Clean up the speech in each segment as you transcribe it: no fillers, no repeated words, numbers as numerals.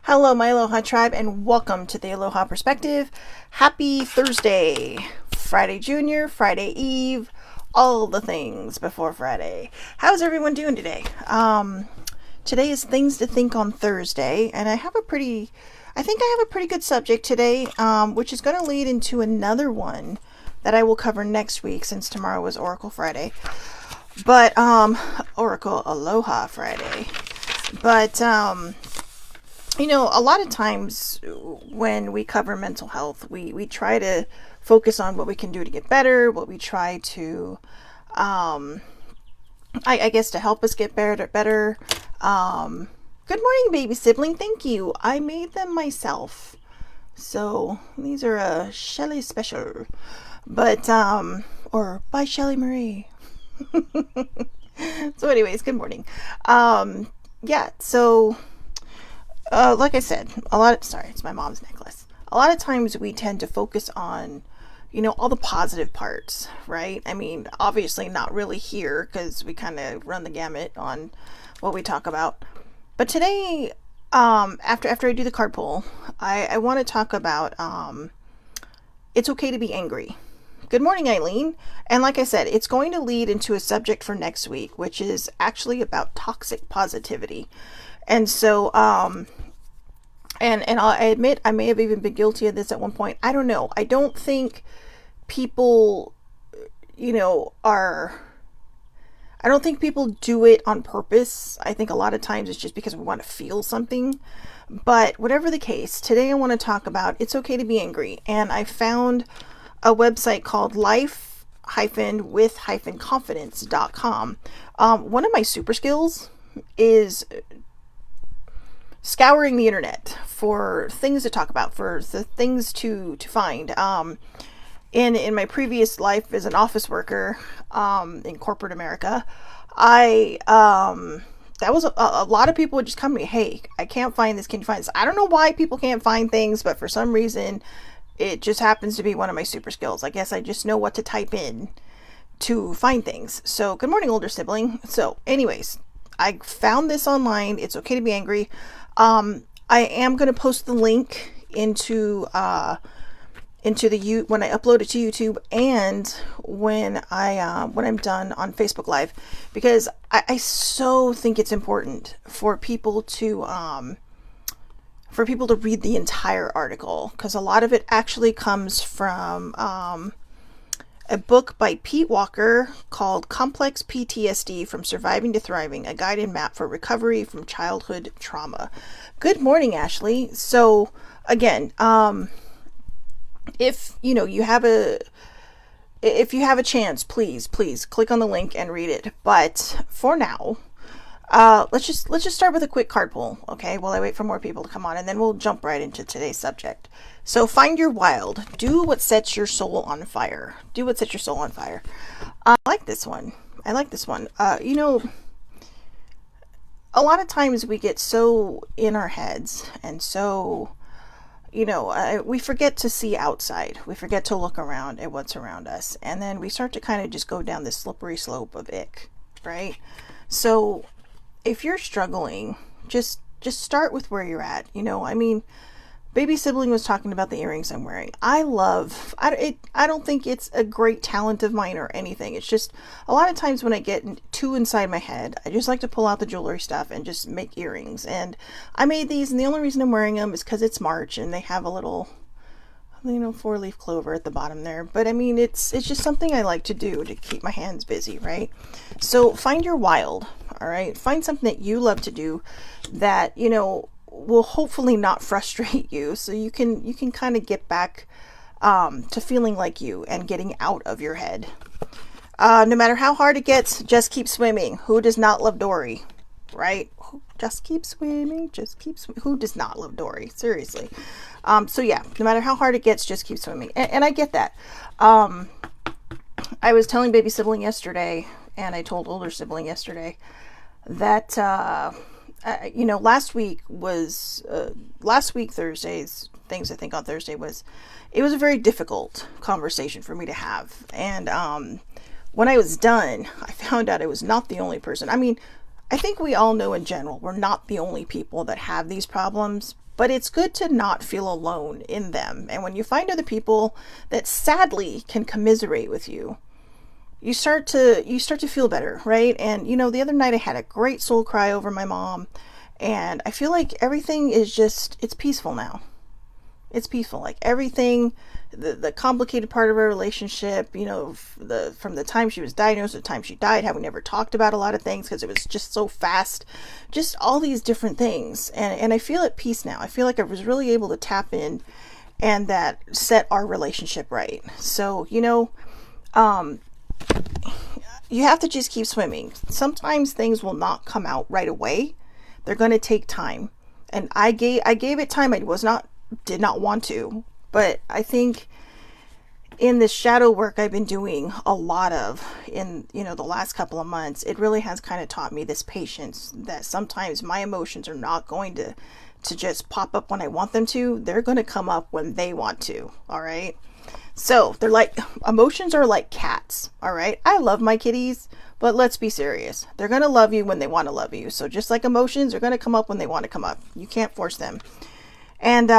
Hello, my Aloha tribe, and welcome to the Aloha Perspective. Happy Thursday, Friday Junior, Friday Eve, all the things before Friday. How's everyone doing today? Today is Things to Think on Thursday, and I think I have a pretty good subject today, which is going to lead into another one that I will cover next week since tomorrow is Oracle Friday. But, Oracle Aloha Friday. But, a lot of times when we cover mental health, we try to focus on what we can do to get better, what we try to, I guess, to help us get better. Good morning, baby sibling. Thank you. I made them myself. So these are Shelly special. But, or by Shelly Marie. So anyways, good morning. Like I said, it's my mom's necklace. A lot of times we tend to focus on, all the positive parts, right? I mean, obviously not really here because we kind of run the gamut on what we talk about. But today, after I do the card pull, I want to talk about, it's okay to be angry. Good morning, Eileen. And like I said, it's going to lead into a subject for next week, which is actually about toxic positivity. And so, and I admit I may have even been guilty of this at one point. I don't know. I don't think people, I don't think people do it on purpose. I think a lot of times it's just because we want to feel something. But whatever the case, today I want to talk about it's okay to be angry. And I found a website called life-with-confidence.com. One of my super skills is scouring the internet for things to talk about, for the things to find. In my previous life as an office worker in corporate America, that was a lot of people would just come to me, hey, I can't find this, can you find this? I don't know why people can't find things, but for some reason it just happens to be one of my super skills. I guess I just know what to type in to find things. So good morning, older sibling. So anyways, I found this online. It's okay to be angry. I am going to post the link into when I upload it to YouTube and when I'm done on Facebook Live, because I so think it's important for people to read the entire article, because a lot of it actually comes from a book by Pete Walker called Complex PTSD from Surviving to Thriving, a guide and map for recovery from childhood trauma. Good morning, Ashley. So again, if you have a chance, please click on the link and read it. But for now, let's just start with a quick card pull, okay, while I wait for more people to come on, and then we'll jump right into today's subject. So find your wild. Do what sets your soul on fire. Do what sets your soul on fire. I like this one. A lot of times we get so in our heads and so, we forget to see outside. We forget to look around at what's around us. And then we start to kind of just go down this slippery slope of ick, right? So if you're struggling, just start with where you're at. Baby sibling was talking about the earrings I'm wearing. I don't think it's a great talent of mine or anything. It's just a lot of times when I get too inside my head, I just like to pull out the jewelry stuff and just make earrings. And I made these, and the only reason I'm wearing them is because it's March and they have a little, 4-leaf clover at the bottom there. But I mean, it's just something I like to do to keep my hands busy, right? So find your wild, all right? Find something that you love to do that, will hopefully not frustrate you, so you can kind of get back to feeling like you and getting out of your head. No matter how hard it gets, just keep swimming. Who does not love Dory, right? Just keep swimming. Who does not love Dory? Seriously. So yeah, no matter how hard it gets, just keep swimming. And I get that. I was telling baby sibling yesterday, and I told older sibling yesterday that last week Thursday's Things I Think on Thursday it was a very difficult conversation for me to have. And when I was done, I found out I was not the only person. I mean, I think we all know in general we're not the only people that have these problems, but it's good to not feel alone in them. And when you find other people that sadly can commiserate with you, you start to feel better, right? And the other night I had a great soul cry over my mom, and I feel like everything is just, it's peaceful now. It's peaceful. Like everything, the complicated part of our relationship, from the time she was diagnosed to the time she died, how we never talked about a lot of things because it was just so fast, just all these different things. And I feel at peace now. I feel like I was really able to tap in and that set our relationship right. So, you have to just keep swimming. Sometimes things will not come out right away. They're going to take time. And I gave it time. I did not want to, but I think in this shadow work I've been doing a lot of in, the last couple of months, it really has kind of taught me this patience that sometimes my emotions are not going to just pop up when I want them to. They're going to come up when they want to. All right. So they're like, emotions are like cats. All right. I love my kitties, but let's be serious. They're going to love you when they want to love you. So just like emotions are going to come up when they want to come up. You can't force them. And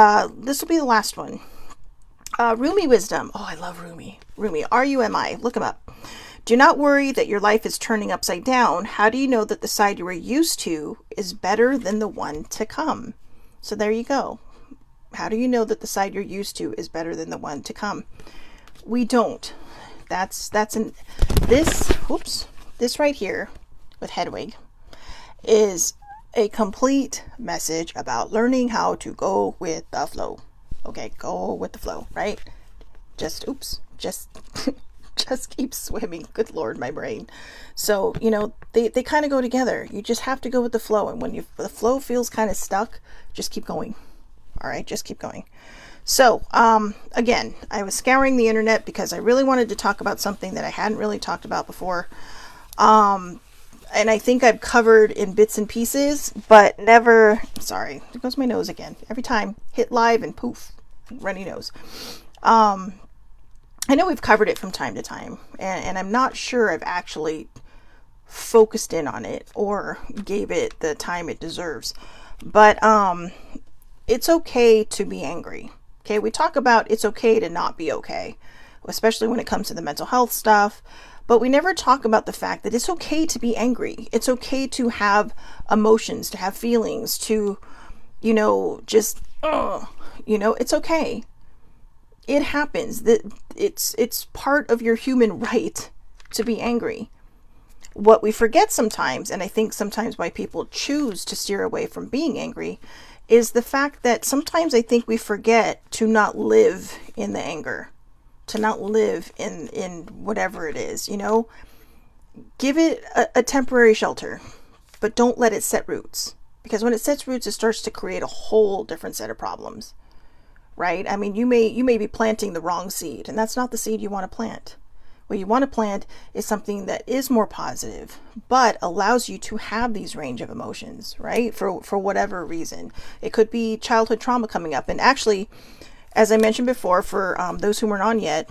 this will be the last one. Rumi wisdom. Oh, I love Rumi. Rumi, R-U-M-I. Look him up. Do not worry that your life is turning upside down. How do you know that the side you were used to is better than the one to come? So there you go. How do you know that the side you're used to is better than the one to come? We don't. This right here with Hedwig is a complete message about learning how to go with the flow. Okay, go with the flow, right? Just keep swimming. Good Lord, my brain. So, they kind of go together. You just have to go with the flow. And when the flow feels kind of stuck, just keep going. All right, just keep going. So, again, I was scouring the internet because I really wanted to talk about something that I hadn't really talked about before. And I think I've covered in bits and pieces, but never, sorry, there goes my nose again. Every time, hit live and poof, runny nose. I know we've covered it from time to time, and I'm not sure I've actually focused in on it or gave it the time it deserves. But, it's okay to be angry. Okay, we talk about it's okay to not be okay, especially when it comes to the mental health stuff. But we never talk about the fact that it's okay to be angry. It's okay to have emotions, to have feelings, to, it's okay. It happens. It's part of your human right to be angry. What we forget sometimes, and I think sometimes why people choose to steer away from being angry, is the fact that sometimes I think we forget to not live in the anger, to not live in whatever it is, give it a temporary shelter, but don't let it set roots, because when it sets roots, it starts to create a whole different set of problems, right? I mean, you may be planting the wrong seed, and that's not the seed you want to plant. What you want to plant is something that is more positive, but allows you to have these range of emotions, right? For whatever reason. It could be childhood trauma coming up. And actually, as I mentioned before, for those who weren't on yet,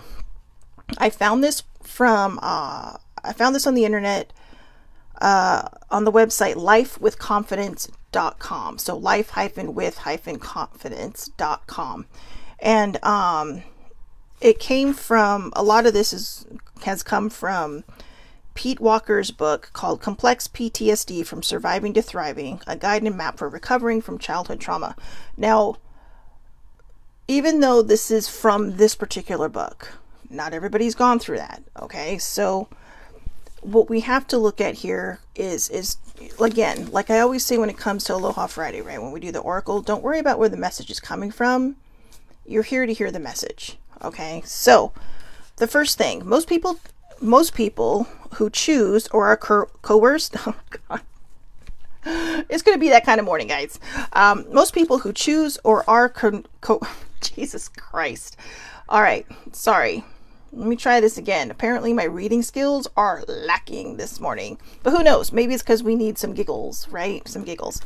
I found this on the internet, on the website lifewithconfidence.com. So life-with-confidence.com. And it came from, a lot of this has come from Pete Walker's book called Complex PTSD from Surviving to Thriving, a guide and map for recovering from childhood trauma. Now, even though this is from this particular book, not everybody's gone through that. Okay. So what we have to look at here is again, like I always say when it comes to Aloha Friday, right? When we do the Oracle, don't worry about where the message is coming from. You're here to hear the message. Okay. So the first thing, most people who choose or are coerced, oh God, it's going to be that kind of morning, guys. Most people who choose or are Jesus Christ. All right. Sorry. Let me try this again. Apparently my reading skills are lacking this morning, but who knows? Maybe it's because we need some giggles, right? Some giggles.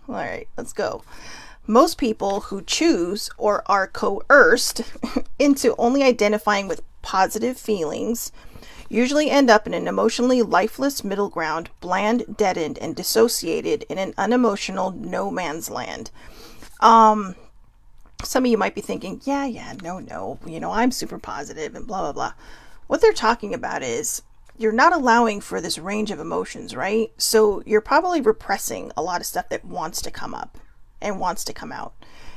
All right, let's go. Most people who choose or are coerced into only identifying with positive feelings usually end up in an emotionally lifeless middle ground, bland, deadened, and dissociated in an unemotional no man's land. Some of you might be thinking, no, I'm super positive and blah, blah, blah. What they're talking about is you're not allowing for this range of emotions, right? So you're probably repressing a lot of stuff that wants to come up and wants to come out.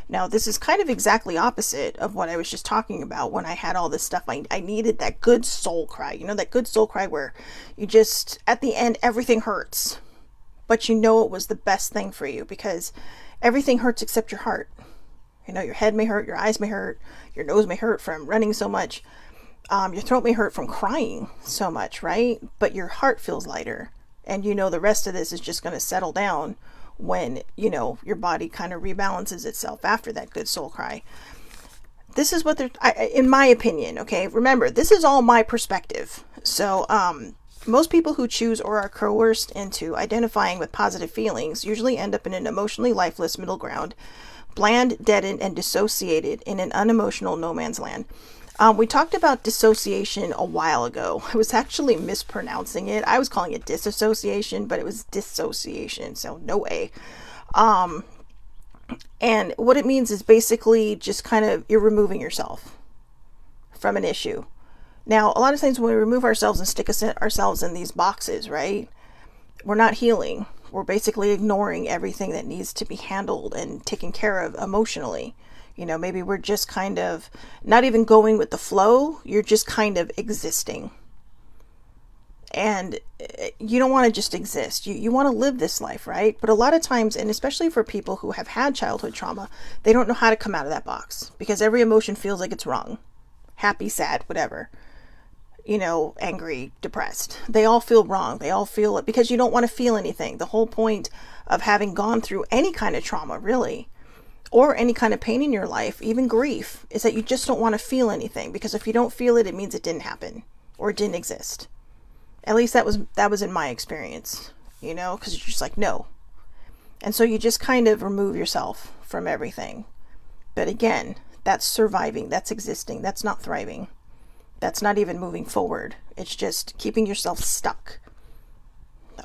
Now, this is kind of exactly opposite of what I was just talking about when I had all this stuff. I needed that good soul cry, that good soul cry where you just, at the end, everything hurts. But it was the best thing for you because everything hurts except your heart. Your head may hurt, your eyes may hurt, your nose may hurt from running so much. Your throat may hurt from crying so much, right? But your heart feels lighter. And the rest of this is just going to settle down when, your body kind of rebalances itself after that good soul cry. This is what in my opinion, okay? Remember, this is all my perspective. So, most people who choose or are coerced into identifying with positive feelings usually end up in an emotionally lifeless middle ground, bland, deadened, and dissociated in an unemotional no man's land. We talked about dissociation a while ago. I was actually mispronouncing it. I was calling it disassociation, but it was dissociation, so no A. And what it means is basically just kind of you're removing yourself from an issue. Now, a lot of times when we remove ourselves and stick ourselves in these boxes, right, we're not healing. We're basically ignoring everything that needs to be handled and taken care of emotionally. Maybe we're just kind of not even going with the flow. You're just kind of existing. And you don't want to just exist. You want to live this life, right? But a lot of times, and especially for people who have had childhood trauma, they don't know how to come out of that box because every emotion feels like it's wrong. Happy, sad, whatever. Angry, depressed. They all feel wrong. They all feel it because you don't want to feel anything. The whole point of having gone through any kind of trauma, really, or any kind of pain in your life, even grief, is that you just don't want to feel anything because if you don't feel it, it means it didn't happen or it didn't exist. At least that was in my experience, because you're just like, no. And so you just kind of remove yourself from everything. But again, that's surviving. That's existing. That's not thriving. That's not even moving forward. It's just keeping yourself stuck.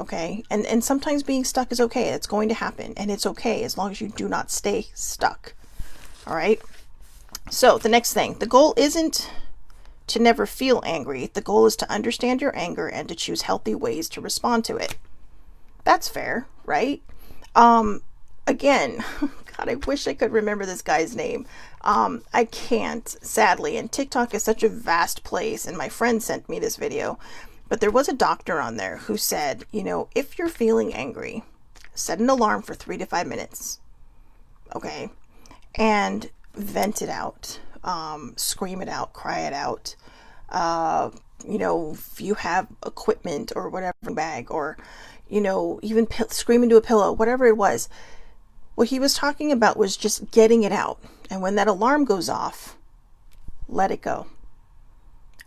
Okay? And sometimes being stuck is okay. It's going to happen. And it's okay as long as you do not stay stuck. All right? So the next thing. The goal isn't to never feel angry. The goal is to understand your anger and to choose healthy ways to respond to it. That's fair, right? Again, God, I wish I could remember this guy's name. I can't, sadly, and TikTok is such a vast place, and my friend sent me this video, but there was a doctor on there who said, if you're feeling angry, set an alarm for 3 to 5 minutes, okay, and vent it out, scream it out, cry it out, if you have equipment or whatever bag, or, even scream into a pillow, whatever it was. What he was talking about was just getting it out. And when that alarm goes off, let it go.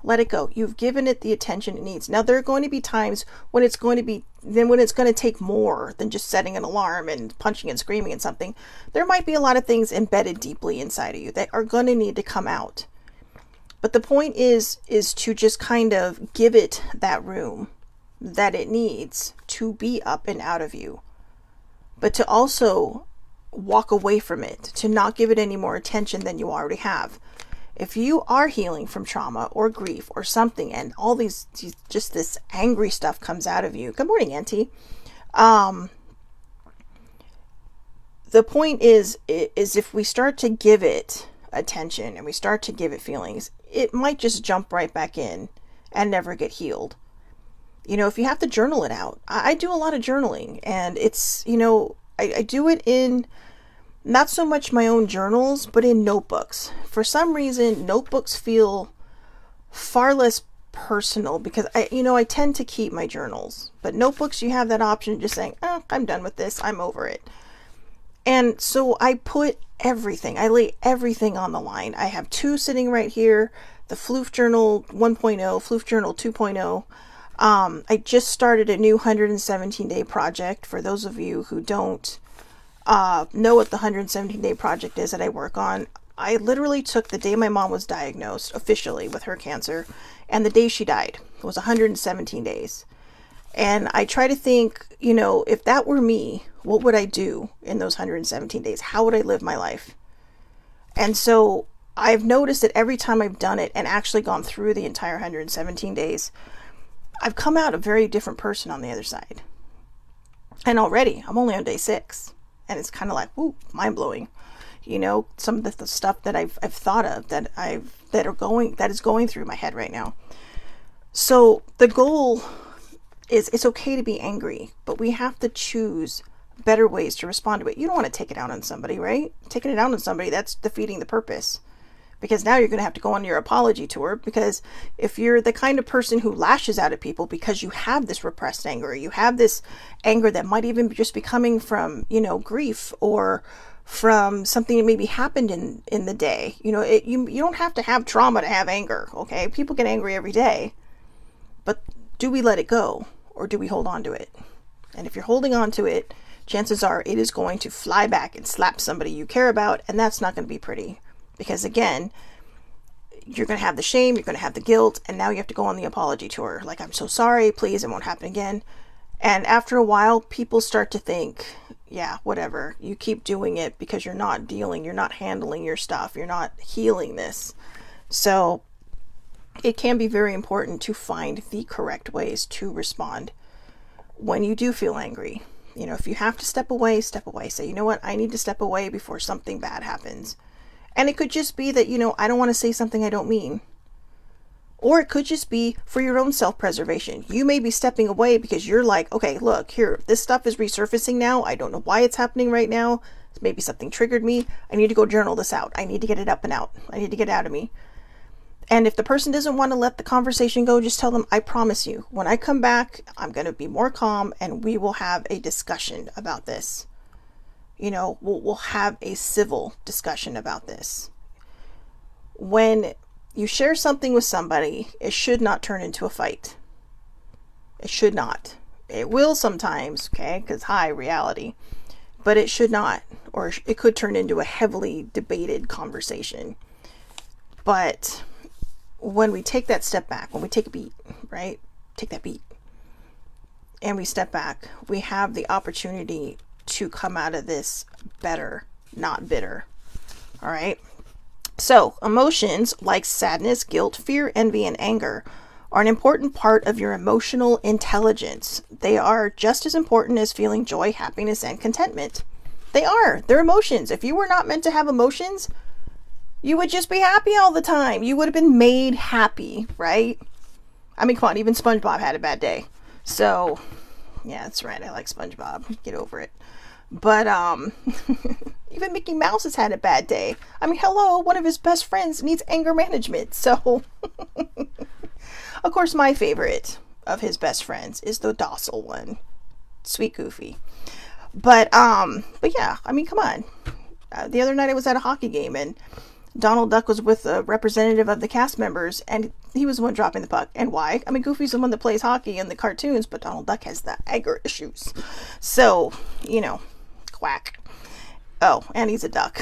Let it go. You've given it the attention it needs. Now, there are going to be times when it's going to take more than just setting an alarm and punching and screaming at something. There might be a lot of things embedded deeply inside of you that are going to need to come out. But the point is to just kind of give it that room that it needs to be up and out of you. But to also walk away from it, to not give it any more attention than you already have. If you are healing from trauma or grief or something, and all these just this angry stuff comes out of you. Good morning, Auntie. The point is if we start to give it attention and we start to give it feelings, it might just jump right back in and never get healed. If you have to journal it out. I do a lot of journaling, and it's, I do it in not so much my own journals, but in notebooks. For some reason, notebooks feel far less personal because I tend to keep my journals. But notebooks, you have that option of just saying, I'm done with this. I'm over it. And so I put everything. I lay everything on the line. I have 2 sitting right here. The Floof Journal 1.0, Floof Journal 2.0. I just started a new 117-day project. For those of you who don't know what the 117-day project is that I work on, I literally took the day my mom was diagnosed officially with her cancer and the day she died. It was 117 days. And I try to think, if that were me, what would I do in those 117 days? How would I live my life? And so I've noticed that every time I've done it and actually gone through the entire 117 days, I've come out a very different person on the other side. And already I'm only on day 6, and it's kind of like, ooh, mind blowing. Some of the stuff that I've thought of that is going through my head right now. So the goal is, it's okay to be angry, but we have to choose better ways to respond to it. You don't want to take it out on somebody, right? Taking it out on somebody, that's defeating the purpose. Because now you're going to have to go on your apology tour, because if you're the kind of person who lashes out at people because you have this repressed anger, you have this anger that might even just be coming from, grief or from something that maybe happened in the day. You don't have to have trauma to have anger, okay? People get angry every day. But do we let it go, or do we hold on to it? And if you're holding on to it, chances are it is going to fly back and slap somebody you care about, and that's not going to be pretty. Because again, you're going to have the shame, you're going to have the guilt, and now you have to go on the apology tour. Like, I'm so sorry, please, it won't happen again. And after a while, people start to think, yeah, whatever. You keep doing it because you're not handling your stuff, you're not healing this. So it can be very important to find the correct ways to respond when you do feel angry. If you have to step away, step away. Say, you know what, I need to step away before something bad happens. And it could just be that, I don't want to say something I don't mean. Or it could just be for your own self-preservation. You may be stepping away because you're like, okay, look, here, this stuff is resurfacing now. I don't know why it's happening right now. Maybe something triggered me. I need to go journal this out. I need to get it up and out. I need to get it out of me. And if the person doesn't want to let the conversation go, just tell them, I promise you, when I come back, I'm going to be more calm and we will have a discussion about this. We'll have a civil discussion about this. When you share something with somebody, it should not turn into a fight. It should not. It will sometimes, okay, because reality. But it should not, or it could turn into a heavily debated conversation. But when we take that step back, when we take a beat, right? Take that beat. And we step back, we have the opportunity to come out of this better, not bitter. All right. So emotions like sadness, guilt, fear, envy, and anger are an important part of your emotional intelligence. They are just as important as feeling joy, happiness, and contentment. They're emotions. If you were not meant to have emotions, you would just be happy all the time. You would have been made happy, right? I mean, come on, even SpongeBob had a bad day. So, yeah, that's right. I like SpongeBob. Get over it. But even Mickey Mouse has had a bad day. I mean, hello, one of his best friends needs anger management. So, of course, my favorite of his best friends is the docile one, Sweet Goofy. But yeah, I mean, come on. The other night I was at a hockey game and Donald Duck was with a representative of the cast members, and he was the one dropping the puck. And why? I mean, Goofy's the one that plays hockey in the cartoons, but Donald Duck has the anger issues. So, quack. Oh, and he's a duck.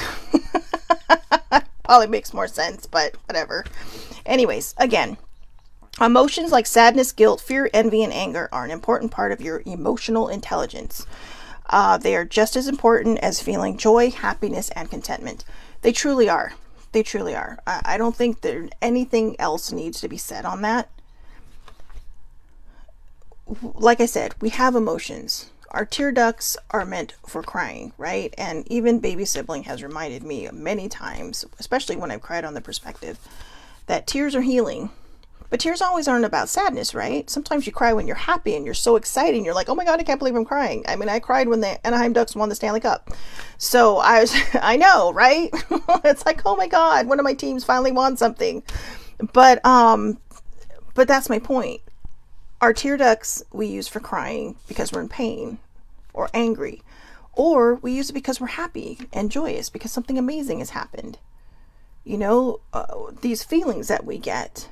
Probably makes more sense, but whatever. Anyways, again, emotions like sadness, guilt, fear, envy, and anger are an important part of your emotional intelligence. They are just as important as feeling joy, happiness, and contentment. They truly are. They truly are. I don't think there anything else needs to be said on that. Like I said, we have emotions. Our tear ducts are meant for crying, right? And even baby sibling has reminded me many times, especially when I've cried on the perspective, that tears are healing. But tears always aren't about sadness, right? Sometimes you cry when you're happy and you're so excited and you're like, oh my God, I can't believe I'm crying. I mean, I cried when the Anaheim Ducks won the Stanley Cup. So I know, right? It's like, oh my God, one of my teams finally won something. But that's my point. Our tear ducts we use for crying because we're in pain or angry, or we use it because we're happy and joyous because something amazing has happened. These feelings that we get.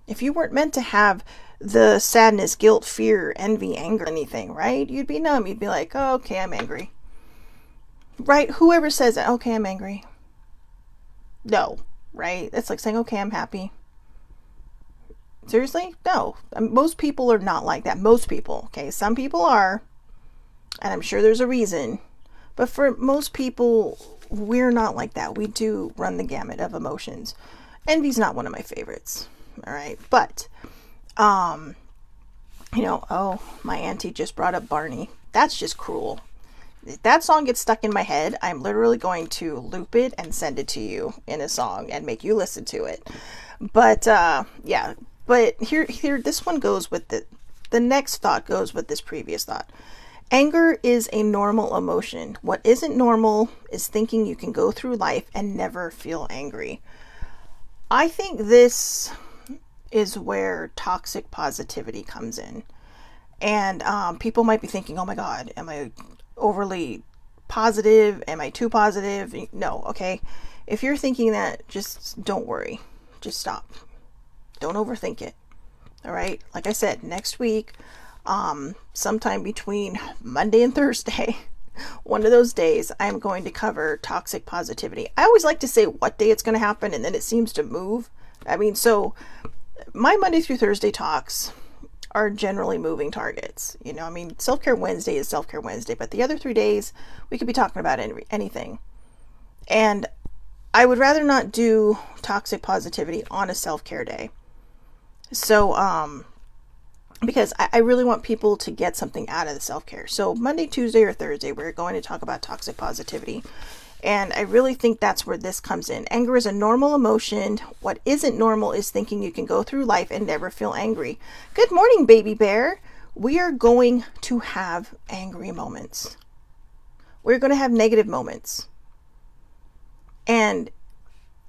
If you weren't meant to have the sadness, guilt, fear, envy, anger, anything, right? You'd be numb. You'd be like, oh, okay, I'm angry. Right? Whoever says that, okay, I'm angry. No, right? That's like saying, okay, I'm happy. Seriously? No. Most people are not like that. Most people, okay? Some people are, and I'm sure there's a reason. But for most people, we're not like that. We do run the gamut of emotions. Envy's not one of my favorites. All right. But, oh, my auntie just brought up Barney. That's just cruel. If that song gets stuck in my head, I'm literally going to loop it and send it to you in a song and make you listen to it. But yeah, but here, this one goes with the next thought goes with this previous thought. Anger is a normal emotion. What isn't normal is thinking you can go through life and never feel angry. I think this is where toxic positivity comes in. And people might be thinking, oh my God, am I overly positive? Am I too positive? No, okay. If you're thinking that, just don't worry. Just stop. Don't overthink it. All right. Like I said, next week, sometime between Monday and Thursday, one of those days, I'm going to cover toxic positivity. I always like to say what day it's going to happen, and then it seems to move. I mean, so my Monday through Thursday talks are generally moving targets. I mean, Self-Care Wednesday is Self-Care Wednesday, but the other 3 days, we could be talking about anything. And I would rather not do toxic positivity on a self-care day. So, because I really want people to get something out of the self-care. So Monday, Tuesday, or Thursday, we're going to talk about toxic positivity. And I really think that's where this comes in. Anger is a normal emotion. What isn't normal is thinking you can go through life and never feel angry. Good morning, baby bear. We are going to have angry moments. We're going to have negative moments. And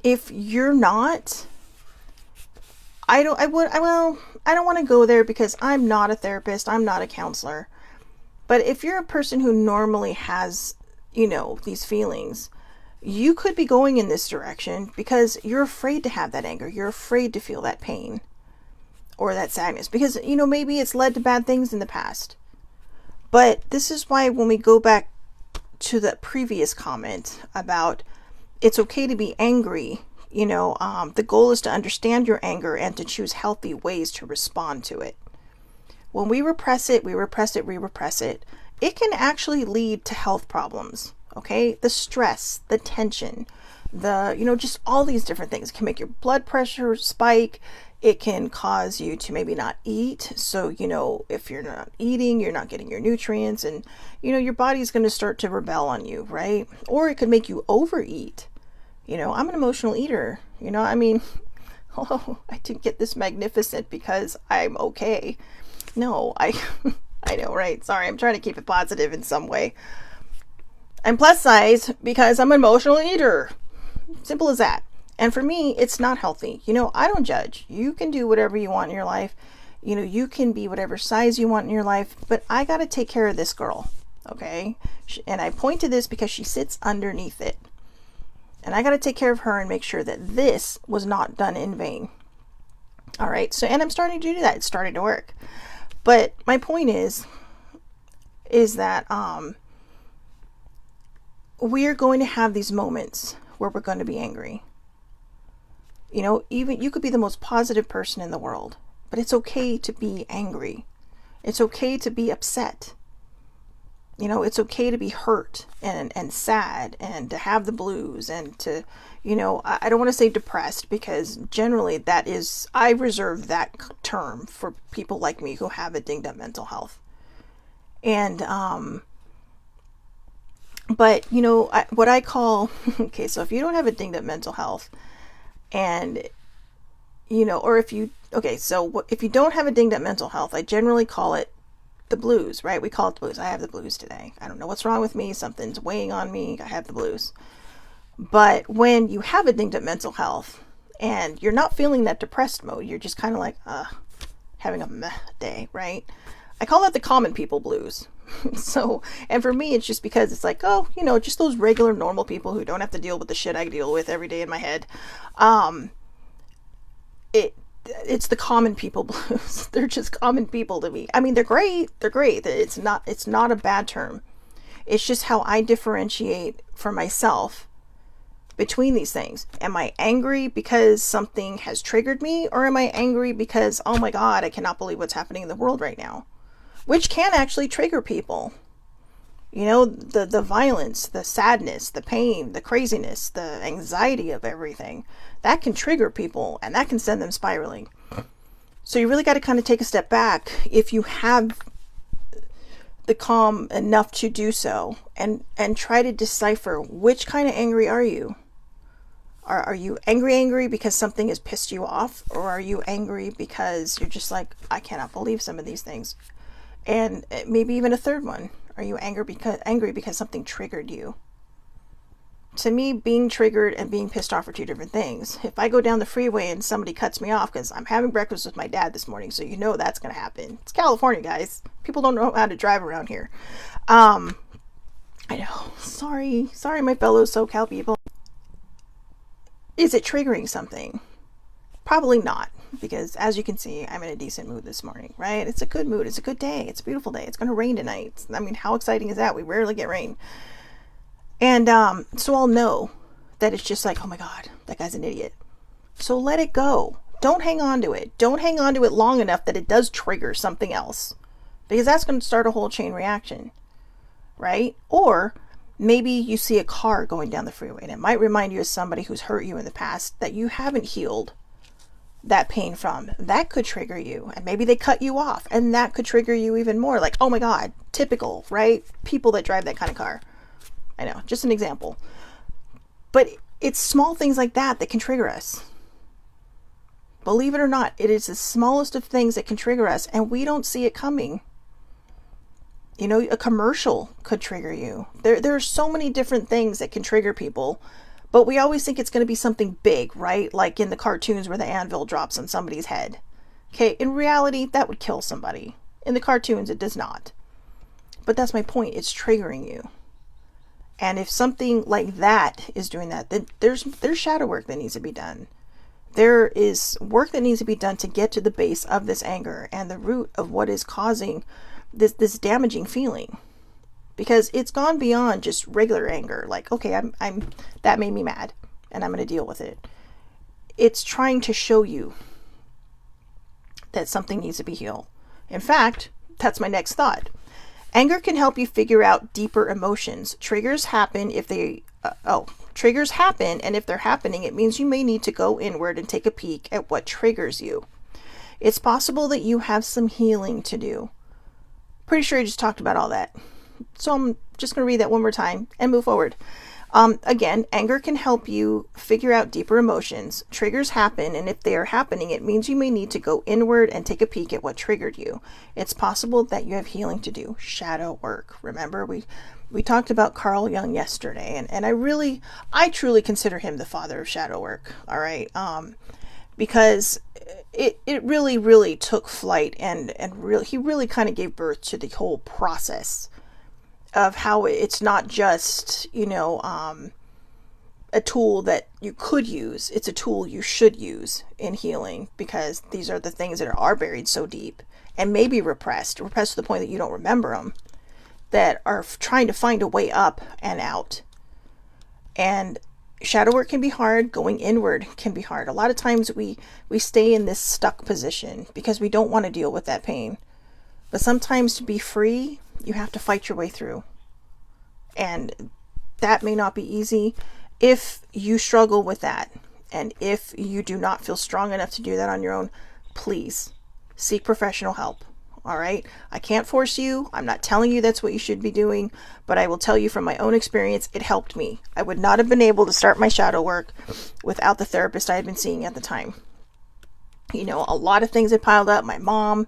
if you're not, I don't want to go there because I'm not a therapist. I'm not a counselor. But if you're a person who normally has, these feelings, you could be going in this direction because you're afraid to have that anger. You're afraid to feel that pain or that sadness because, maybe it's led to bad things in the past. But this is why when we go back to the previous comment about it's okay to be angry, the goal is to understand your anger and to choose healthy ways to respond to it. When we repress it, it can actually lead to health problems. Okay. The stress, the tension, just all these different things. It can make your blood pressure spike. It can cause you to maybe not eat. So, if you're not eating, you're not getting your nutrients and, your body's going to start to rebel on you, right? Or it could make you overeat. I'm an emotional eater. I didn't get this magnificent because I'm okay. No, I know, right? Sorry, I'm trying to keep it positive in some way. I'm plus size because I'm an emotional eater. Simple as that. And for me, it's not healthy. I don't judge. You can do whatever you want in your life. You can be whatever size you want in your life, but I got to take care of this girl. Okay. And I point to this because she sits underneath it. And I got to take care of her and make sure that this was not done in vain. All right. So, and I'm starting to do that. It's starting to work. But my point is that we're going to have these moments where we're going to be angry. Even you could be the most positive person in the world, but it's okay to be angry. It's okay to be upset. It's okay to be hurt and sad and to have the blues and to, I don't want to say depressed because generally I reserve that term for people like me who have a dinged up mental health. And, but what I call, okay, so if you don't have a dinged up mental health and, or if you don't have a dinged up mental health, I generally call it the blues, right? We call it the blues. I have the blues today. I don't know what's wrong with me. Something's weighing on me. I have the blues. But when you have a dinged up mental health and you're not feeling that depressed mode, you're just kind of like, having a meh day, right? I call that the common people blues. So, and for me, it's just because it's like, just those regular normal people who don't have to deal with the shit I deal with every day in my head. It's the common people blues. They're just common people to me. I mean, they're great. It's not a bad term. It's just how I differentiate for myself between these things. Am I angry because something has triggered me, or am I angry because, oh my God, I cannot believe what's happening in the world right now? Which can actually trigger people. You know, the violence, the sadness, the pain, the craziness, the anxiety of everything, that can trigger people and that can send them spiraling. So you really got to kind of take a step back if you have the calm enough to do so, and try to decipher which kind of angry are you. Are you angry because something has pissed you off, or are you angry because you're just like, I cannot believe some of these things? And maybe even a third one. Are you angry because something triggered you? To me, being triggered and being pissed off are two different things. If I go down the freeway and somebody cuts me off because I'm having breakfast with my dad this morning, so you know that's going to happen. It's California, guys. People don't know how to drive around here. I know. Sorry, my fellow SoCal people. Is it triggering something? Probably not, because as you can see, I'm in a decent mood this morning, right? It's a good mood. It's a good day. It's a beautiful day. It's going to rain tonight. I mean, how exciting is that? We rarely get rain. And so I'll know that it's just like, oh my God, that guy's an idiot. So let it go. Don't hang on to it. Don't hang on to it long enough that it does trigger something else, because that's going to start a whole chain reaction, right? Or maybe you see a car going down the freeway and it might remind you of somebody who's hurt you in the past that you haven't healed that pain from. That could trigger you. And maybe they cut you off and that could trigger you even more. Like, oh my God, typical, right? People that drive that kind of car. I know, just an example. But it's small things like that that can trigger us. Believe it or not, it is the smallest of things that can trigger us, and we don't see it coming. You know, a commercial could trigger you. There are so many different things that can trigger people, but we always think it's going to be something big, right? Like in the cartoons where the anvil drops on somebody's head. Okay, in reality, that would kill somebody. In the cartoons, it does not. But that's my point. It's triggering you. And if something like that is doing that, then there's shadow work that needs to be done. There is work that needs to be done to get to the base of this anger and the root of what is causing this damaging feeling. Because it's gone beyond just regular anger. Like, okay, I'm that made me mad and I'm going to deal with it. It's trying to show you that something needs to be healed. In fact, that's my next thought. Anger can help you figure out deeper emotions. Triggers happen, and if they're happening, it means you may need to go inward and take a peek at what triggers you. It's possible that you have some healing to do. Pretty sure I just talked about all that. So I'm just going to read that one more time and move forward. Again, anger can help you figure out deeper emotions. Triggers happen, and if they are happening, it means you may need to go inward and take a peek at what triggered you. It's possible that you have healing to do. Shadow work. Remember, we talked about Carl Jung yesterday, and I truly consider him the father of shadow work. All right, because it really, really took flight, and he really kind of gave birth to the whole process of how it's not just, a tool that you could use. It's a tool you should use in healing, because these are the things that are buried so deep and maybe repressed to the point that you don't remember them, that are trying to find a way up and out. And shadow work can be hard. Going inward can be hard. A lot of times we stay in this stuck position because we don't want to deal with that pain. But sometimes to be free, you have to fight your way through. And that may not be easy. If you struggle with that, and if you do not feel strong enough to do that on your own, please seek professional help. All right? I can't force you. I'm not telling you that's what you should be doing, but I will tell you from my own experience, it helped me. I would not have been able to start my shadow work without the therapist I had been seeing at the time. A lot of things had piled up. My mom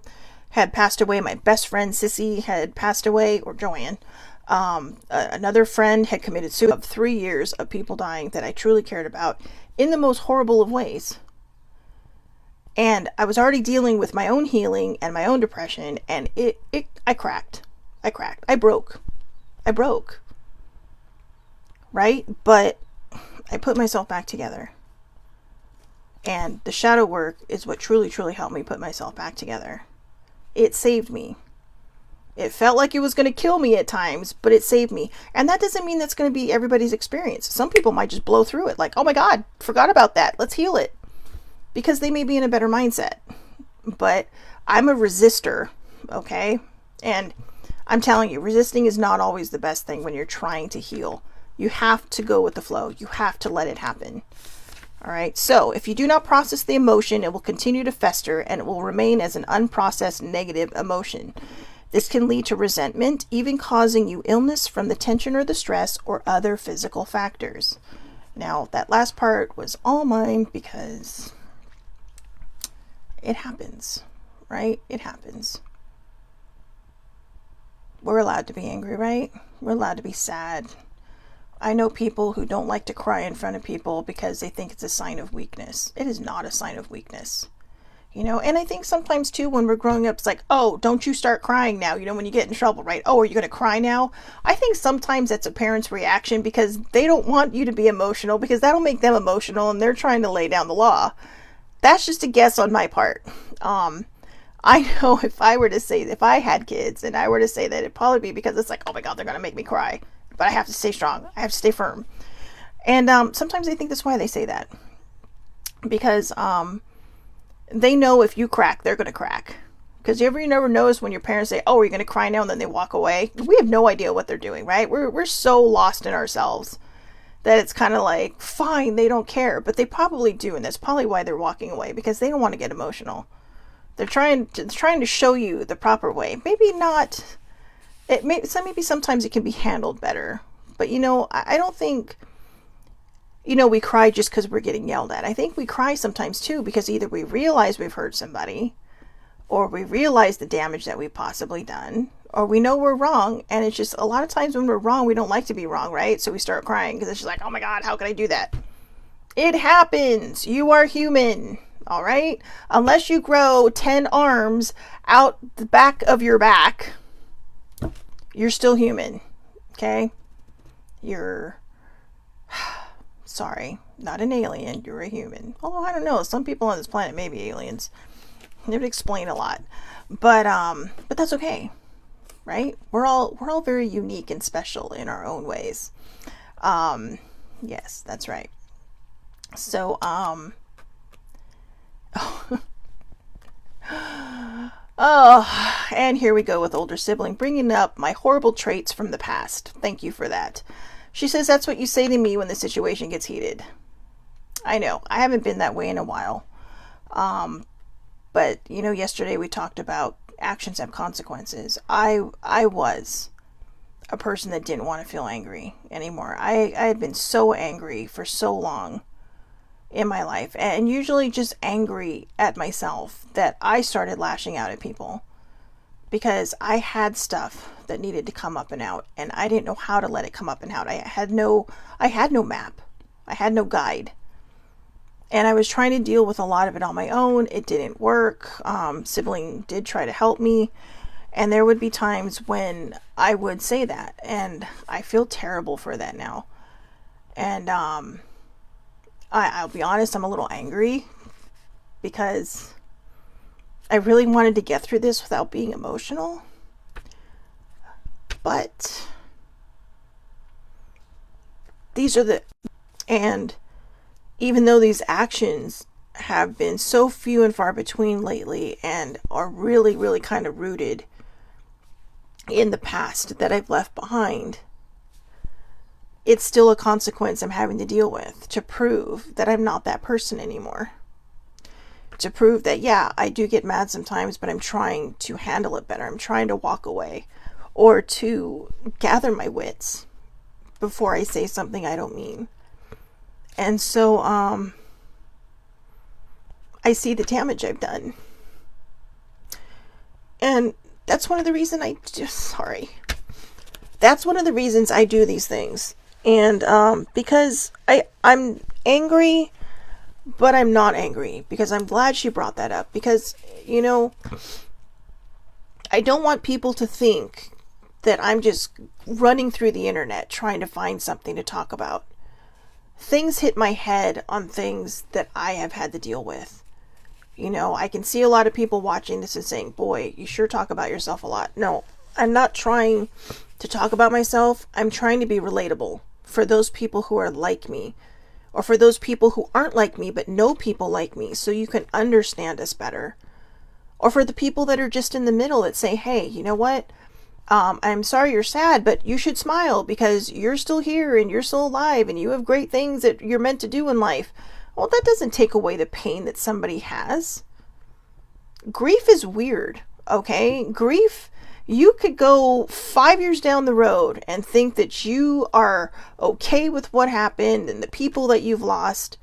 had passed away. My best friend, Sissy, had passed away, or Joanne. Another friend had committed suicide. 3 years of people dying that I truly cared about in the most horrible of ways. And I was already dealing with my own healing and my own depression, and I cracked. I broke. Right? But I put myself back together. And the shadow work is what truly, truly helped me put myself back together. It saved me. It felt like it was going to kill me at times, but it saved me. And that doesn't mean that's going to be everybody's experience. Some people might just blow through it like, oh my God, forgot about that. Let's heal it. Because they may be in a better mindset. But I'm a resistor, okay? And I'm telling you, resisting is not always the best thing when you're trying to heal. You have to go with the flow. You have to let it happen. All right. So if you do not process the emotion, it will continue to fester and it will remain as an unprocessed negative emotion. This can lead to resentment, even causing you illness from the tension or the stress or other physical factors. Now, that last part was all mine because it happens, right? It happens. We're allowed to be angry, right? We're allowed to be sad. I know people who don't like to cry in front of people because they think it's a sign of weakness. It is not a sign of weakness. You know, and I think sometimes too when we're growing up, it's like, oh, don't you start crying now, you know, when you get in trouble, right? Oh, are you going to cry now? I think sometimes that's a parent's reaction because they don't want you to be emotional because that'll make them emotional and they're trying to lay down the law. That's just a guess on my part. I know if I had kids and I were to say that, it'd probably be because it's like, oh my God, they're going to make me cry. But I have to stay strong. I have to stay firm. And sometimes I think that's why they say that. Because they know if you crack, they're going to crack. Because you never notice when your parents say, oh, are you going to cry now? And then they walk away. We have no idea what they're doing, right? We're so lost in ourselves that it's kind of like, fine, they don't care. But they probably do. And that's probably why they're walking away. Because they don't want to get emotional. They're trying to show you the proper way. Maybe not. Maybe sometimes it can be handled better. But, you know, I don't think, you know, we cry just because we're getting yelled at. I think we cry sometimes, too, because either we realize we've hurt somebody or we realize the damage that we've possibly done or we know we're wrong. And it's just a lot of times when we're wrong, we don't like to be wrong, right? So we start crying because it's just like, oh, my God, how can I do that? It happens. You are human. All right. Unless you grow 10 arms out the back of your back, you're still human. Okay. You're sorry, not an alien. You're a human. Although I don't know. Some people on this planet may be aliens. It would explain a lot. But that's okay. Right? We're all very unique and special in our own ways. Yes, that's right. So, oh, and here we go with older sibling, bringing up my horrible traits from the past. Thank you for that. She says, that's what you say to me when the situation gets heated. I know, I haven't been that way in a while. But, you know, yesterday we talked about actions have consequences. I was a person that didn't want to feel angry anymore. I had been so angry for so long in my life, and usually just angry at myself, that I started lashing out at people because I had stuff that needed to come up and out, and I didn't know how to let it come up and out. I had no map. I had no guide. And I was trying to deal with a lot of it on my own. It didn't work. Sibling did try to help me. And there would be times when I would say that, and I feel terrible for that now. And I'll be honest, I'm a little angry because I really wanted to get through this without being emotional. But and even though these actions have been so few and far between lately and are really, really kind of rooted in the past that I've left behind, it's still a consequence I'm having to deal with to prove that I'm not that person anymore. To prove that, yeah, I do get mad sometimes, but I'm trying to handle it better. I'm trying to walk away or to gather my wits before I say something I don't mean. And so, I see the damage I've done. And that's one of the reasons that's one of the reasons I do these things. And because I'm angry, but I'm not angry, because I'm glad she brought that up, because, you know, I don't want people to think that I'm just running through the internet trying to find something to talk about. Things hit my head on things that I have had to deal with. You know, I can see a lot of people watching this and saying, boy, you sure talk about yourself a lot. No, I'm not trying to talk about myself. I'm trying to be relatable for those people who are like me, or for those people who aren't like me but know people like me, so you can understand us better. Or for the people that are just in the middle that say, hey, you know what? I'm sorry you're sad, but you should smile because you're still here and you're still alive and you have great things that you're meant to do in life. Well, that doesn't take away the pain that somebody has. Grief is weird, okay? Grief, you could go 5 years down the road and think that you are okay with what happened and the people that you've lost,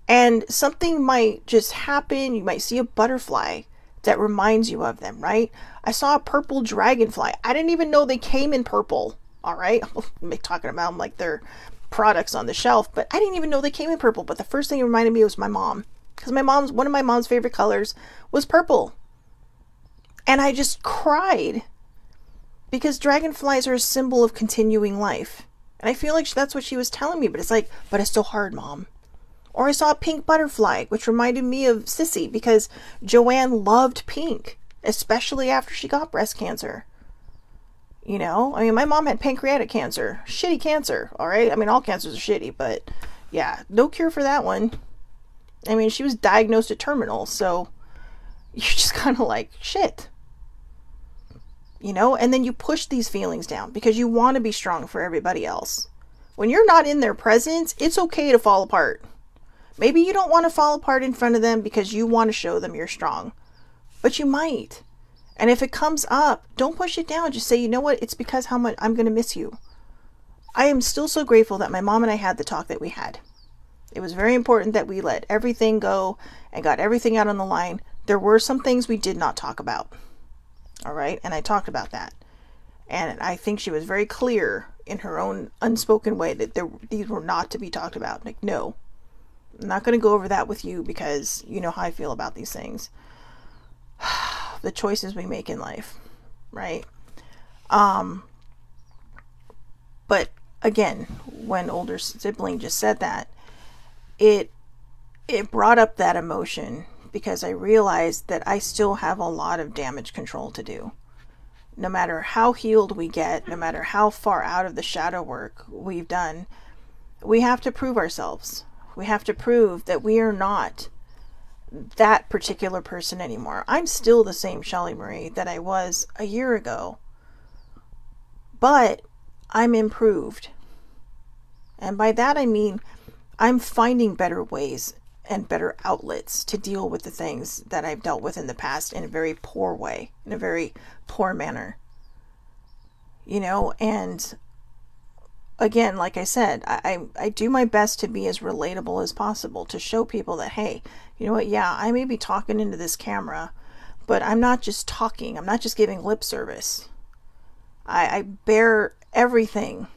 and something might just happen. You might see a butterfly that reminds you of them, right? I saw a purple dragonfly. I didn't even know they came in purple, all right? I'm talking about them like they're products on the shelf, but I didn't even know they came in purple. But the first thing it reminded me was my mom, because one of my mom's favorite colors was purple. And I just cried because dragonflies are a symbol of continuing life. And I feel like that's what she was telling me, but it's like, but it's so hard, Mom. Or I saw a pink butterfly, which reminded me of Sissy, because Joanne loved pink, especially after she got breast cancer. You know, I mean, my mom had pancreatic cancer. Shitty cancer, all right? I mean, all cancers are shitty, but yeah, no cure for that one. I mean, she was diagnosed at terminal, so you're just kind of like, shit. You know, and then you push these feelings down because you want to be strong for everybody else. When you're not in their presence, it's okay to fall apart. Maybe you don't want to fall apart in front of them because you want to show them you're strong, but you might. And if it comes up, don't push it down. Just say, you know what? It's because how much I'm going to miss you. I am still so grateful that my mom and I had the talk that we had. It was very important that we let everything go and got everything out on the line. There were some things we did not talk about. All right. And I talked about that. And I think she was very clear in her own unspoken way that these were not to be talked about. Like, no, I'm not going to go over that with you because you know how I feel about these things. The choices we make in life, right? But again, when older sibling just said that, it brought up that emotion because I realized that I still have a lot of damage control to do. No matter how healed we get, no matter how far out of the shadow work we've done, we have to prove ourselves. We have to prove that we are not that particular person anymore. I'm still the same Shelly Marie that I was a year ago, but I'm improved. And by that I mean I'm finding better ways and better outlets to deal with the things that I've dealt with in the past in a very poor way, in a very poor manner. You know, and again, like I said, I do my best to be as relatable as possible, to show people that, hey, you know what, yeah, I may be talking into this camera, but I'm not just talking. I'm not just giving lip service. I bear everything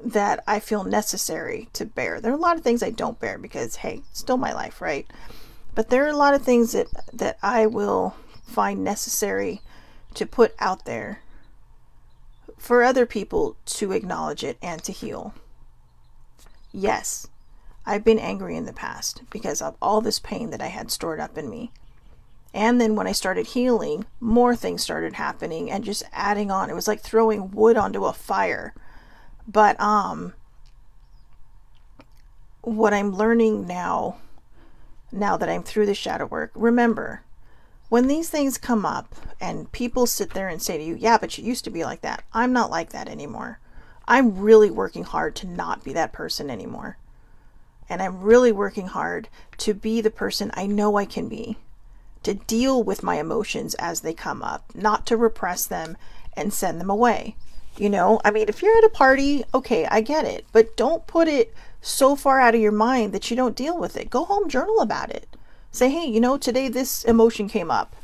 that I feel necessary to bear. There are a lot of things I don't bear because, hey, it's still my life, right? But there are a lot of things that I will find necessary to put out there for other people to acknowledge it and to heal. Yes, I've been angry in the past because of all this pain that I had stored up in me. And then when I started healing, more things started happening and just adding on. It was like throwing wood onto a fire. But what I'm learning now that I'm through the shadow work, remember, when these things come up and people sit there and say to you, yeah, but you used to be like that. I'm not like that anymore. I'm really working hard to not be that person anymore. And I'm really working hard to be the person I know I can be, to deal with my emotions as they come up, not to repress them and send them away. You know, I mean, if you're at a party, okay, I get it, but don't put it so far out of your mind that you don't deal with it. Go home, journal about it. Say, hey, you know, today this emotion came up,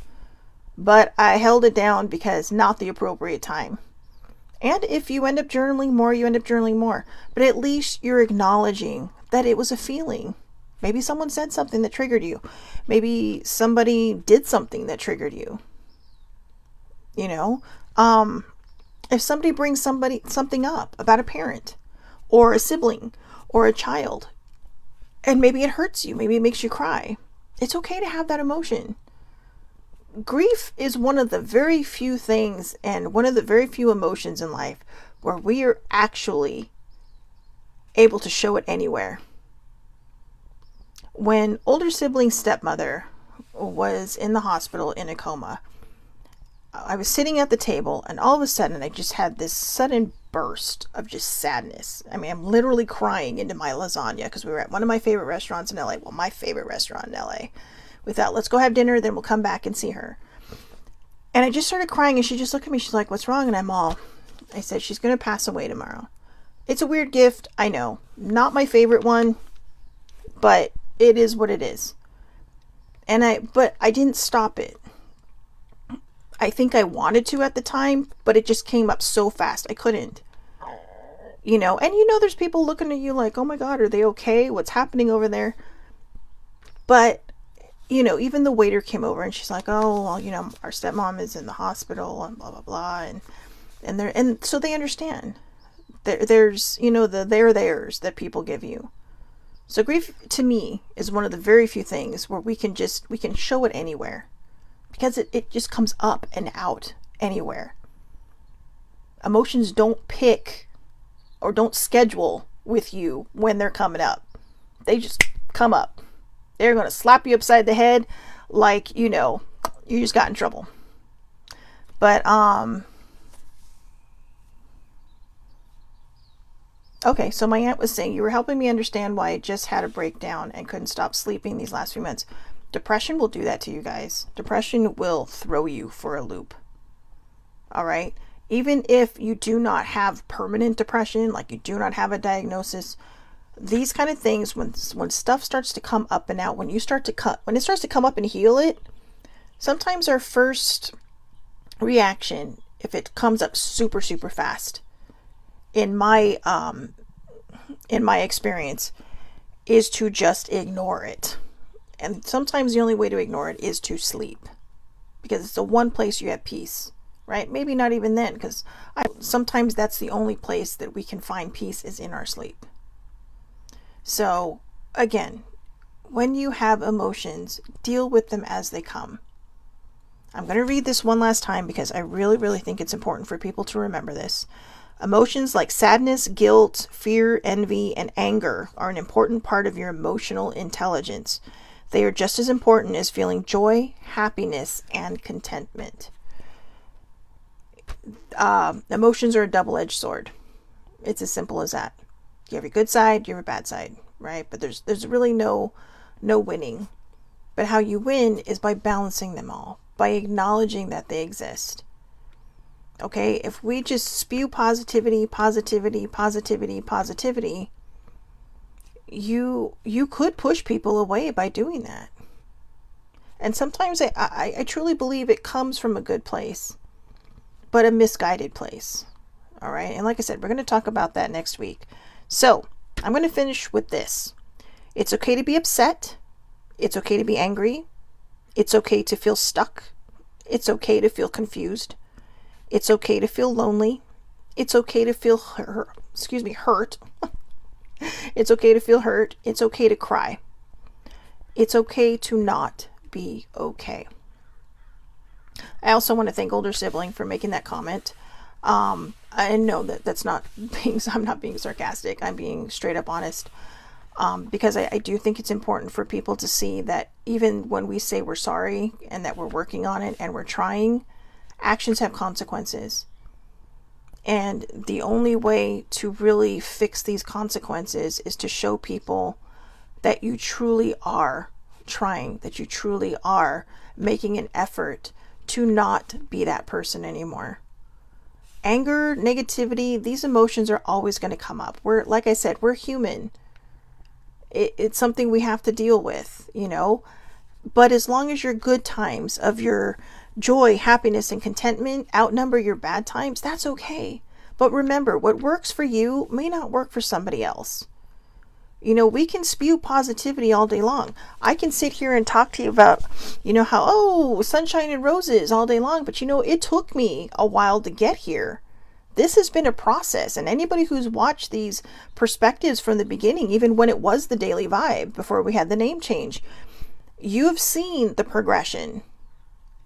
but I held it down because not the appropriate time. And if you end up journaling more, you end up journaling more. But at least you're acknowledging that it was a feeling. Maybe someone said something that triggered you. Maybe somebody did something that triggered you. You know, if somebody brings something up about a parent or a sibling or a child, and maybe it hurts you, maybe it makes you cry, it's okay to have that emotion. grief is one of the very few things and one of the very few emotions in life where we are actually able to show it anywhere. When older sibling's stepmother was in the hospital in a coma, I was sitting at the table, and all of a sudden I just had this sudden burst of just sadness. I mean, I'm literally crying into my lasagna because we were at one of my favorite restaurants in LA. Well, my favorite restaurant in LA. We thought, let's go have dinner, then we'll come back and see her. And I just started crying, and she just looked at me. She's like, what's wrong? And I said, she's going to pass away tomorrow. It's a weird gift, I know. Not my favorite one, but it is what it is. But I didn't stop it. I think I wanted to at the time, but it just came up so fast. I couldn't. And there's people looking at you like, oh my God, are they okay? What's happening over there? But, even the waiter came over and she's like, oh, well, our stepmom is in the hospital and blah, blah, blah. And so they understand. There's, the theirs that people give you. So grief to me is one of the very few things where we can show it anywhere. Because it just comes up and out anywhere. Emotions don't pick or don't schedule with you when they're coming up. They just come up. They're going to slap you upside the head like, you just got in trouble. But, okay, so my aunt was saying, you were helping me understand why I just had a breakdown and couldn't stop sleeping these last few months. Depression will do that to you guys. Depression will throw you for a loop. All right? Even if you do not have permanent depression, like you do not have a diagnosis, these kind of things, when stuff starts to come up and out, when it starts to come up and heal it, sometimes our first reaction, if it comes up super, super fast, in my experience, is to just ignore it. And sometimes the only way to ignore it is to sleep, because it's the one place you have peace, right? Maybe not even then, because sometimes that's the only place that we can find peace is in our sleep. So again, when you have emotions, deal with them as they come. I'm going to read this one last time because I really, really think it's important for people to remember this. Emotions like sadness, guilt, fear, envy, and anger are an important part of your emotional intelligence. They are just as important as feeling joy, happiness, and contentment. Emotions are a double-edged sword. It's as simple as that. You have your good side, you have a bad side, right? But there's really no winning. But how you win is by balancing them all, by acknowledging that they exist. Okay, if we just spew positivity, you could push people away by doing that. And sometimes I truly believe it comes from a good place, but a misguided place. All right. And like I said, we're going to talk about that next week. So I'm going to finish with this. It's okay to be upset. It's okay to be angry. It's okay to feel stuck. It's okay to feel confused. It's okay to feel lonely. It's okay to feel hurt. It's okay to feel hurt. It's okay to cry. It's okay to not be okay. I also want to thank older sibling for making that comment. I know that's not I'm not being sarcastic. I'm being straight up honest. Because I do think it's important for people to see that even when we say we're sorry and that we're working on it and we're trying, actions have consequences. And the only way to really fix these consequences is to show people that you truly are trying, that you truly are making an effort to not be that person anymore. Anger, negativity, these emotions are always going to come up. Like I said, we're human. It's something we have to deal with, But as long as your good times of your joy, happiness, and contentment outnumber your bad times, that's okay. But remember, what works for you may not work for somebody else. We can spew positivity all day long. I can sit here and talk to you about, how, sunshine and roses all day long. But, it took me a while to get here. This has been a process. And anybody who's watched these perspectives from the beginning, even when it was the Daily Vibe, before we had the name change, you've seen the progression.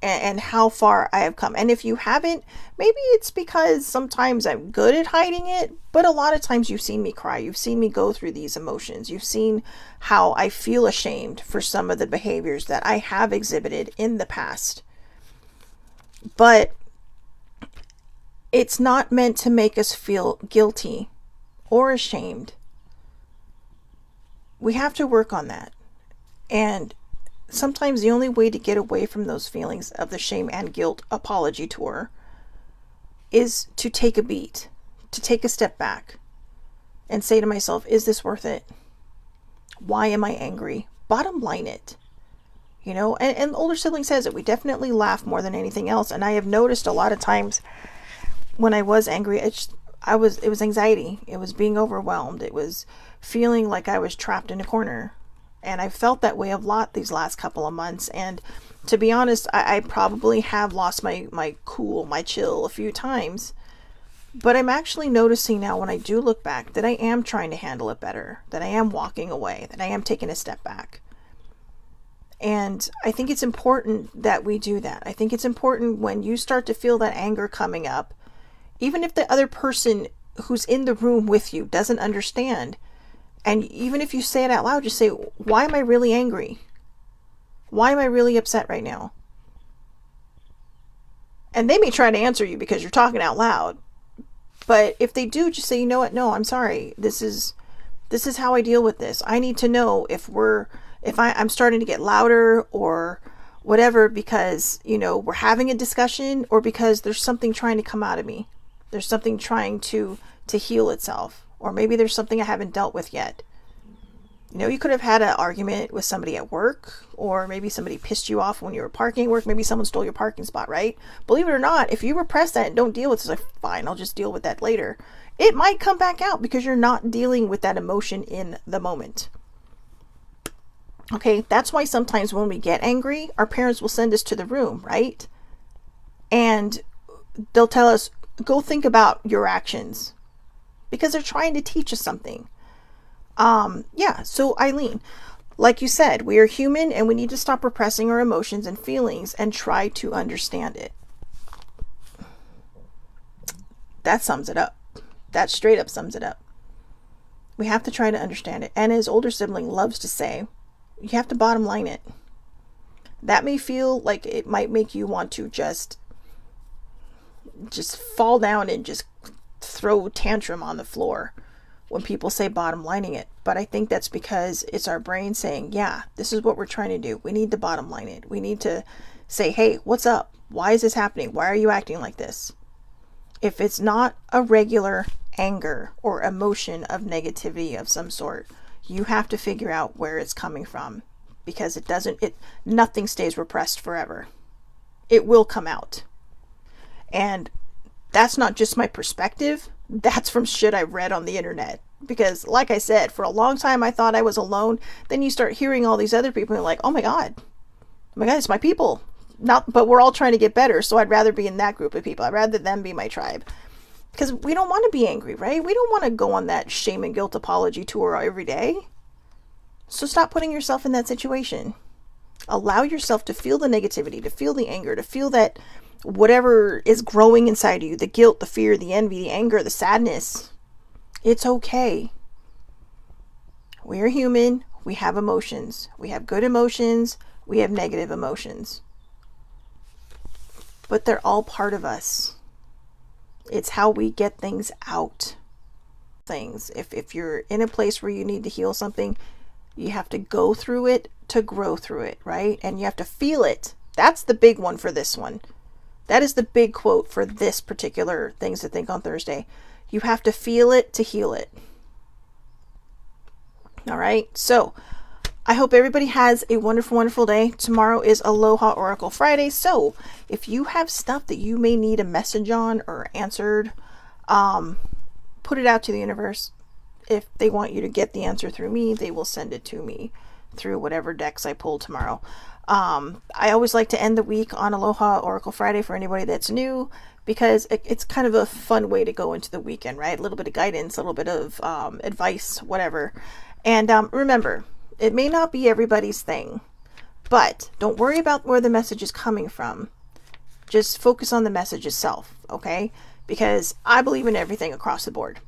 and how far I have come. And if you haven't, maybe it's because sometimes I'm good at hiding it, but a lot of times you've seen me cry. You've seen me go through these emotions. You've seen how I feel ashamed for some of the behaviors that I have exhibited in the past. But it's not meant to make us feel guilty or ashamed. We have to work on that. And sometimes the only way to get away from those feelings of the shame and guilt apology tour is to take a beat, to take a step back and say to myself, is this worth it? Why am I angry? Bottom line it. You know, and the older sibling says it. We definitely laugh more than anything else. And I have noticed a lot of times when I was angry, it was anxiety. It was being overwhelmed. It was feeling like I was trapped in a corner. And I felt that way a lot these last couple of months. And to be honest, I probably have lost my cool, my chill a few times. But I'm actually noticing now when I do look back that I am trying to handle it better, that I am walking away, that I am taking a step back. And I think it's important that we do that. I think it's important when you start to feel that anger coming up, even if the other person who's in the room with you doesn't understand, and even if you say it out loud, just say, why am I really angry? Why am I really upset right now? And they may try to answer you because you're talking out loud. But if they do, just say, you know what? No, I'm sorry. This is how I deal with this. I need to know if I'm starting to get louder or whatever because, you know, we're having a discussion or because there's something trying to come out of me. There's something trying to heal itself. Or maybe there's something I haven't dealt with yet. You know, you could have had an argument with somebody at work, or maybe somebody pissed you off when you were parking at work. Maybe someone stole your parking spot, right? Believe it or not, if you repress that and don't deal with it, it's like, fine, I'll just deal with that later. It might come back out because you're not dealing with that emotion in the moment. Okay, that's why sometimes when we get angry, our parents will send us to the room, right? And they'll tell us, go think about your actions. Because they're trying to teach us something. So Eileen, like you said, we are human and we need to stop repressing our emotions and feelings and try to understand it. That sums it up. That straight up sums it up. We have to try to understand it. And as older sibling loves to say, you have to bottom line it. That may feel like it might make you want to just fall down and just throw tantrum on the floor when people say bottom lining it. But I think that's because it's our brain saying, yeah, this is what we're trying to do. We need to bottom line it. We need to say, hey, what's up? Why is this happening? Why are you acting like this? If it's not a regular anger or emotion of negativity of some sort, you have to figure out where it's coming from, because nothing stays repressed forever. It will come out. And that's not just my perspective. That's from shit I've read on the internet. Because like I said, for a long time I thought I was alone. Then you start hearing all these other people and you're like, oh my God, it's my people. But we're all trying to get better. So I'd rather be in that group of people. I'd rather them be my tribe. Because we don't want to be angry, right? We don't want to go on that shame and guilt apology tour every day. So stop putting yourself in that situation. Allow yourself to feel the negativity, to feel the anger, to feel that whatever is growing inside of you, the guilt, the fear, the envy, the anger, the sadness. It's okay. We are human. We have emotions. We have good emotions. We have negative emotions. But they're all part of us. It's how we get things out. If you're in a place where you need to heal something, you have to go through it to grow through it, right? And you have to feel it. That's the big one for this one. That is the big quote for this particular Things to Think on Thursday. You have to feel it to heal it. All right. So I hope everybody has a wonderful, wonderful day. Tomorrow is Aloha Oracle Friday. So if you have stuff that you may need a message on or answered, put it out to the universe. If they want you to get the answer through me, they will send it to me through whatever decks I pull tomorrow. I always like to end the week on Aloha Oracle Friday for anybody that's new, because it's kind of a fun way to go into the weekend, right? A little bit of guidance, a little bit of advice, whatever. And remember, it may not be everybody's thing, but don't worry about where the message is coming from. Just focus on the message itself, okay? Because I believe in everything across the board.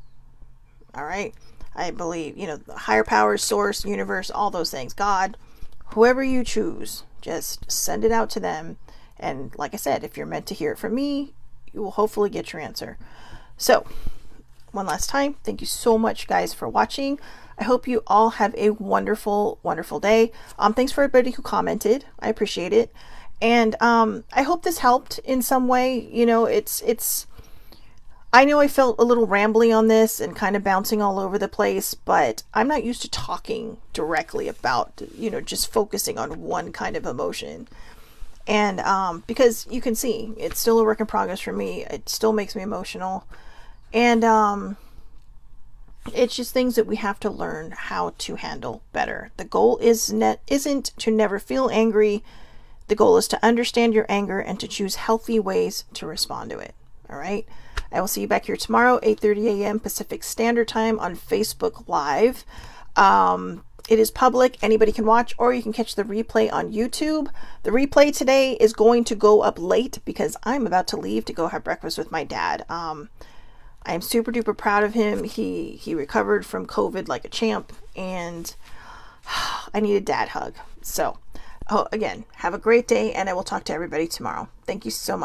All right? I believe, the higher powers, source, universe, all those things, God, whoever you choose, just send it out to them. And like I said, if you're meant to hear it from me, you will hopefully get your answer. So, one last time, thank you so much, guys, for watching. I hope you all have a wonderful, wonderful day. Thanks for everybody who commented. I appreciate it. And I hope this helped in some way. I know I felt a little rambly on this and kind of bouncing all over the place, but I'm not used to talking directly about, just focusing on one kind of emotion. And because you can see, it's still a work in progress for me. It still makes me emotional. And it's just things that we have to learn how to handle better. The goal isn't to never feel angry. The goal is to understand your anger and to choose healthy ways to respond to it. All right. I will see you back here tomorrow, 8:30 a.m. Pacific Standard Time on Facebook Live. It is public. Anybody can watch, or you can catch the replay on YouTube. The replay today is going to go up late because I'm about to leave to go have breakfast with my dad. I'm super duper proud of him. He recovered from COVID like a champ, and I need a dad hug. So, again, have a great day, and I will talk to everybody tomorrow. Thank you so much.